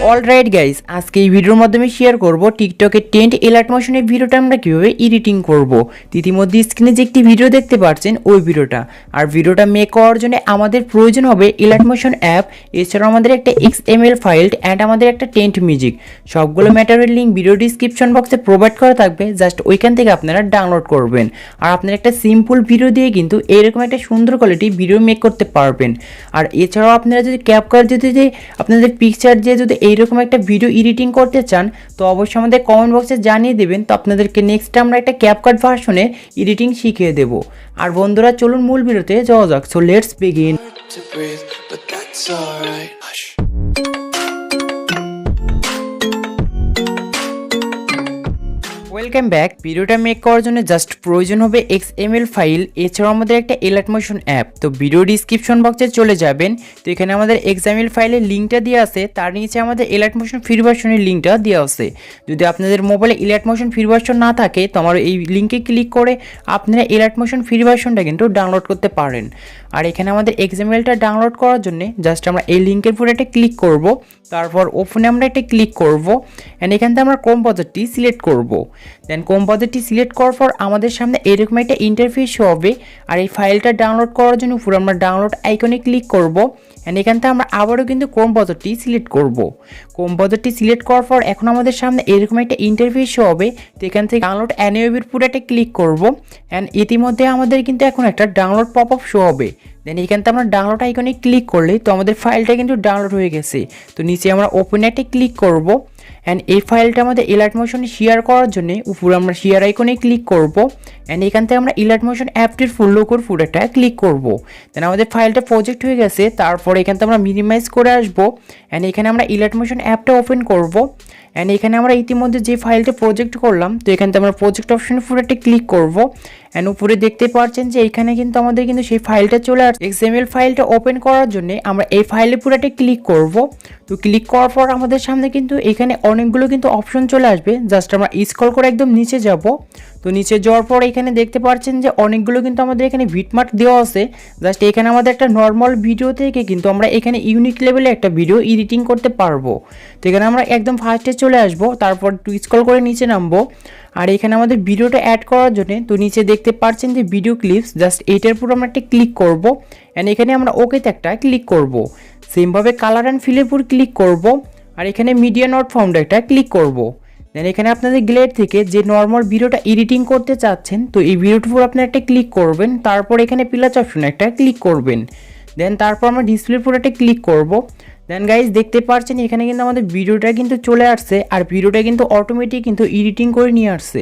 Alright guys, আজকে এই ভিডিওর মাধ্যমে শেয়ার করব টিকটকের টেন্ট এলার্ট মোশনের ভিডিওটা আমরা কিভাবে এডিটিং করব। ইতিমধ্যে স্ক্রিনে যে একটি ভিডিও দেখতে পাচ্ছেন ওই ভিডিওটা, আর ভিডিওটা মেক করার জন্য আমাদের প্রয়োজন হবে এলার্ট মোশন অ্যাপ, এছাড়াও আমাদের একটা XML ফাইল অ্যান্ড আমাদের একটা টেন্ট মিউজিক। সবগুলো ম্যাটারের লিঙ্ক ভিডিও ডিসক্রিপশন বক্সে প্রোভাইড করা থাকবে, জাস্ট ওইখান থেকে আপনারা ডাউনলোড করবেন। আর আপনারা একটা সিম্পল ভিডিও দিয়ে কিন্তু এইরকম একটা সুন্দর কোয়ালিটি ভিডিও মেক করতে পারবেন। আর এছাড়াও আপনারা যদি ক্যাপকাট যদি আপনাদের পিকচার দিয়ে যদি এইরকম একটা ভিডিও এডিটিং করতে চান, তো অবশ্যই আমাদের কমেন্ট বক্সে জানিয়ে দেবেন। তো আপনাদেরকে নেক্সট আমরা একটা ক্যাপকাট ভার্সনে এডিটিং শিখিয়ে দেব। আর বন্ধুরা, চলুন মূল ভিডিওতে যাওয়া যাক। So let's begin. Welcome back. ভিডিওটা মেক করার জন্য জাস্ট প্রয়োজন হবে XML ফাইল, এছাড়াও আমাদের একটা এলার্ট মোশন অ্যাপ। তো ভিডিও ডিসক্রিপশন বক্সে চলে যাবেন, তো এখানে আমাদের XML ফাইলের লিঙ্কটা দেওয়া আছে, তার নিচে আমাদের এলার্ট মোশন ফ্রি ভার্সনের লিঙ্কটা দেওয়া আছে। যদি আপনাদের মোবাইলে এলার্ট মোশন ফ্রি ভার্সন না থাকে, তো আমার এই লিঙ্কে ক্লিক করে আপনারা এলার্ট মোশন ফ্রি ভার্সনটা কিন্তু ডাউনলোড করতে পারেন। আর এখানে আমাদের XMLটা ডাউনলোড করার জন্য জাস্ট আমরা এই লিঙ্কের উপর একটা ক্লিক করব, তারপর ওপেনে আমরা একটা ক্লিক করব, অ্যান্ড এখান থেকে আমরা কম্পোজারটি সিলেক্ট করব। দেন কম্পোজারটি সিলেক্ট করার পর আমাদের সামনে এরকম একটা ইন্টারফেস হবে। আর এই ফাইলটা ডাউনলোড করার জন্য উপরে আমরা ডাউনলোড আইকনে ক্লিক করব, অ্যান্ড এখান থেকে আমরা আবারও কিন্তু কম্পোজারটি সিলেক্ট করব। কম্পোজারটি সিলেক্ট করার পর এখন আমাদের সামনে এরকম একটা ইন্টারফেস হবে। তো এখান থেকে ডাউনলোড অ্যানিওবির পুরো একটা ক্লিক করব, অ্যান্ড ইতিমধ্যে আমাদের কিন্তু এখন একটা ডাউনলোড পপ আপ শো হবে। দেন এখান থেকে আমরা ডাউনলোড আইকনে ক্লিক করলে তো আমাদের ফাইলটা কিন্তু ডাউনলোড হয়ে গেছে। তো নিচে আমরা ওপেন একটা ক্লিক করব, অ্যান্ড এই ফাইলটা আমাদের এলার্ট মোশনে শেয়ার করার জন্য উপরে আমরা শেয়ার আইকনে ক্লিক করব, অ্যান্ড এখান থেকে আমরা এলার্ট মোশন অ্যাপটির ফুল লোগোর পুরোটা ক্লিক করব। দেন আমাদের ফাইলটা প্রজেক্ট হয়ে গেছে। তারপর এখান থেকে আমরা মিনিমাইজ করে আসবো, অ্যান্ড এখানে আমরা এলার্ট মোশন অ্যাপটা ওপেন করব, অ্যান্ড এখানে আমরা ইতিমধ্যে যে ফাইলটা প্রজেক্ট করলাম, তো এখান থেকে আমরা প্রজেক্ট অপশনে পুরোটা ক্লিক করব, অ্যান্ড উপরে দেখতে পাচ্ছেন যে এখানে কিন্তু আমাদের কিন্তু সেই ফাইলটা চলে আসছে। XML ফাইলটা ওপেন করার জন্য আমরা এই ফাইলে পুরোটা ক্লিক করব। তো ক্লিক করার পর আমাদের সামনে কিন্তু এখানে অনেকগুলো কিন্তু অপশন চলে আসবে। জাস্ট আমরা স্ক্রল করে একদম নিচে যাব। তো নিচে যাওয়ার পর এখানে দেখতে পাচ্ছেন যে অনেকগুলো কিন্তু আমাদের এখানে ভিটমার্ক দেওয়া আছে। জাস্ট এখানে আমাদের একটা নর্মাল ভিডিও থেকে কিন্তু আমরা এখানে ইউনিক লেভেলে একটা ভিডিও এডিটিং করতে পারবো। তো এখানে আমরা একদম ফার্স্টে চলে আসবো, তারপর একটু স্ক্রল করে নিচে নামবো। আর এখানে আমাদের ভিডিওটা অ্যাড করার জন্য তো নিচে দেখতে পাচ্ছেন যে ভিডিও ক্লিপস, জাস্ট এইটার উপর আমরা একটা ক্লিক করব, অ্যান্ড এখানে আমরা ওকেতে একটা ক্লিক করব। সেমভাবে কালার অ্যান্ড ফিলের উপর ক্লিক করব, আর এখানে মিডিয়া নট ফাউন্ড একটা ক্লিক করব। দেন এখানে আপনাদের গ্যালারি থেকে যে নর্মাল ভিডিওটা এডিটিং করতে চাচ্ছেন, তো এই ভিডিওটার উপর আপনারা একটা ক্লিক করবেন, তারপর এখানে প্লাস অপশনে একটা ক্লিক করবেন। দেন তারপর আমরা ডিসপ্লের উপর একটা ক্লিক করব। দেন গাইজ দেখতে পাচ্ছেন এখানে কিন্তু আমাদের ভিডিওটা কিন্তু চলে আসছে, আর ভিডিওটা কিন্তু অটোমেটিক কিন্তু এডিটিং করে নিয়ে আসছে।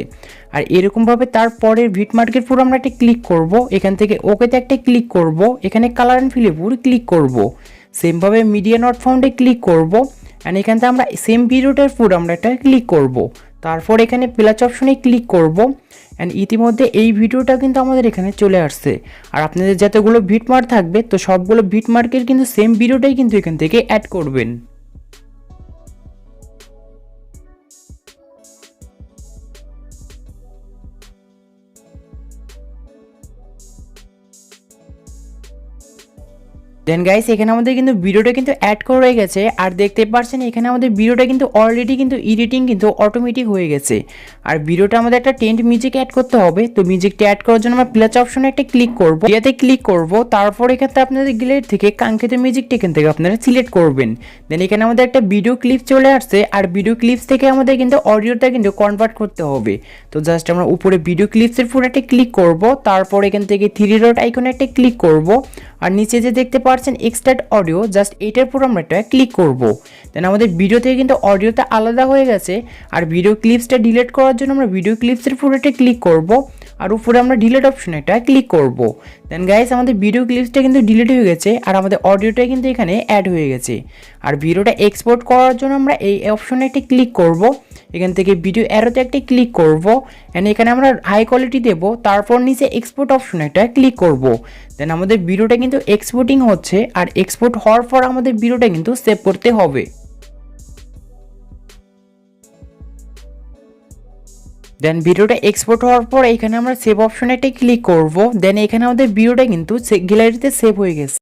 আর এরকমভাবে তারপরের ভিটমার্কের পুরো আমরা একটা ক্লিক করব, এখান থেকে ওকেতে একটা ক্লিক করব, এখানে কালার অ্যান্ড ফিলে পুরো ক্লিক করব। সেমভাবে মিডিয়া নট ফাউন্ডে ক্লিক করব, অ্যান্ড এখান থেকে আমরা সেম ভিডিওটার পুরো আমরা একটা ক্লিক করব, তারপর এখানে প্লাস অপশনে ক্লিক করব, অ্যান্ড ইতিমধ্যে এই ভিডিওটা কিন্তু আমাদের এখানে চলে আসছে। আর আপনাদের যতগুলো ভিটমার্ক থাকবে, তো সবগুলো ভিটমার্কের কিন্তু সেম ভিডিওটাই কিন্তু এখান থেকে অ্যাড করবেন। দেন গাইস এখানে আমাদের কিন্তু ভিডিওটা কিন্তু অ্যাড করা হয়ে গেছে। আর দেখতে পাচ্ছেন এখানে আমাদের ভিডিওটা কিন্তু অলরেডি কিন্তু এডিটিং কিন্তু অটোমেটিক হয়ে গেছে। আর ভিডিওটা আমাদের একটা টেন্ট মিউজিক অ্যাড করতে হবে। তো মিউজিকটা অ্যাড করার জন্য আমরা প্লাস অপশনে একটা ক্লিক করব, এটাতে ক্লিক করব, তারপর এখান থেকে আপনাদের গ্যালারি থেকে কাঙ্ক্ষিত মিউজিকটা এখান থেকে আপনারা সিলেক্ট করবেন। দেন এখানে আমাদের একটা ভিডিও ক্লিপ চলে আসছে, আর ভিডিও ক্লিপস থেকে আমাদের কিন্তু অডিওটা কিন্তু কনভার্ট করতে হবে। তো জাস্ট আমরা উপরে ভিডিও ক্লিপসের উপর একটা ক্লিক করব, তারপর এখান থেকে থ্রি ডট আইকনে একটা ক্লিক করব, আর নিচে যে দেখতে পাচ্ছেন এক্সট্রাক্ট অডিও, জাস্ট এটার উপর আমরা একটা ক্লিক করব। দেন আমাদের ভিডিও থেকে কিন্তু অডিওটা আলাদা হয়ে গেছে। আর ভিডিও ক্লিপসটা ডিলিট করার জন্য আমরা ভিডিও ক্লিপসের উপর একটা ক্লিক করব, আর উপরে আমরা ডিলিট অপশনে একটা ক্লিক করব। দেন গাইস আমাদের ভিডিও ক্লিপসটা কিন্তু ডিলিট হয়ে গেছে, আর আমাদের অডিওটা কিন্তু এখানে অ্যাড হয়ে গেছে। আর ভিডিওটা এক্সপোর্ট করার জন্য আমরা এই অপশনে একটা ক্লিক করব, এখান থেকে ভিডিও অ্যারোতে একটা ক্লিক করব, এন্ড এখানে আমরা হাই কোয়ালিটি দেব, তারপর নিচে এক্সপোর্ট অপশনে একটা ক্লিক করব। দেন আমাদের ভিডিওটা কিন্তু এক্সপোর্টিং হচ্ছে, আর এক্সপোর্ট হওয়ার পর আমাদের ভিডিওটা কিন্তু সেভ করতে হবে। দেন ভিডিওটা এক্সপোর্ট হওয়ার পর এখানে আমরা সেভ অপশনে একটা ক্লিক করব। দেন এখানে আমাদের ভিডিওটা কিন্তু গ্যালারিতে সেভ হয়ে গেছে।